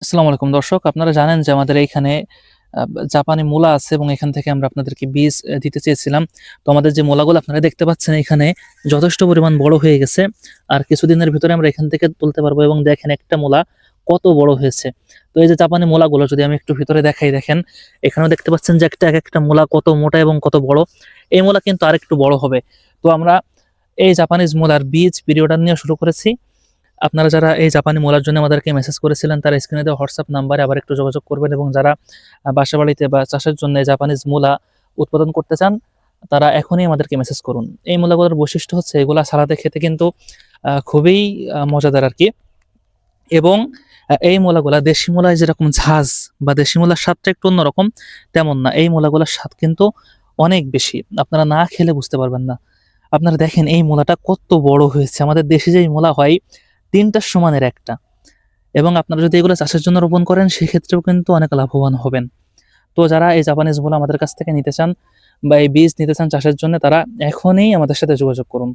আসসালামু আলাইকুম দর্শক। আপনারা জানেন যে আমাদের এইখানে আ জাপানি মূলা আছে এবং এখান থেকে আমরা আপনাদেরকে বীজ দিতে চেয়েছিলাম। তো আমাদের যে মূলাগুলো আপনারা দেখতে পাচ্ছেন এখানে যথেষ্ট পরিমাণ বড় হয়ে গেছে। আর কিছুদিনের ভিতরে আমরা এখান থেকে তুলতে পারবো এবং দেখেন একটা মূলা কত বড় হয়েছে। তো এই যে জাপানি মূলাগুলো যদি আমি একটু ভিতরে দেখাই দেখেন, এখানেও দেখতে পাচ্ছেন যে একেকটা মূলা কত মোটা এবং কত বড়। এই মূলা কিন্তু আরেকটু বড় হবে। তো আমরা এই জাপানিজ মূলার বীজ ভিডিওটা নিয়ে শুরু করেছি। আপনারা যারা এই জাপানি মূলার জন্য আমাদেরকে মেসেজ করেছিলেন তারা স্ক্রিনে দেওয়া হোয়াটসঅ্যাপ নাম্বারে আবার একটু যোগাযোগ করবেন এবং যারা বাসাবাড়িতে বা চাষের জন্য জাপানিজ মূলা উৎপাদন করতে চান তারা এখনই আমাদেরকে মেসেজ করুন। এই মূলাগুলোর বৈশিষ্ট্য হচ্ছে এগুলা সালাদে খেতে কিন্তু খুবই মজাদার আরকি। এবং এই মূলাগুলা দেশি মূলায় যেরকম ঝাঁজ বা দেশি মূলার স্বাদটা একটু অন্যরকম, তেমন না। এই মূলাগুলার স্বাদ কিন্তু অনেক বেশি। আপনারা না খেলে বুঝতে পারবেন না। আপনারা দেখেন এই মূলাটা কত বড় হয়েছে। আমাদের দেশে যেই মূলা হয় ৩ টার সমানের ১ টা। এবং আপনারা যদি এগুলো চাষের জন্য রোপণ করেন সেক্ষেত্রেও কিন্তু অনেক লাভবান হবেন। তো যারা এই জাপানিজ মূলা আমাদের কাছ থেকে নিতে চান বা এই বীজ নিতে চান চাষের জন্য তারা এখনই আমাদের সাথে যোগাযোগ করুন।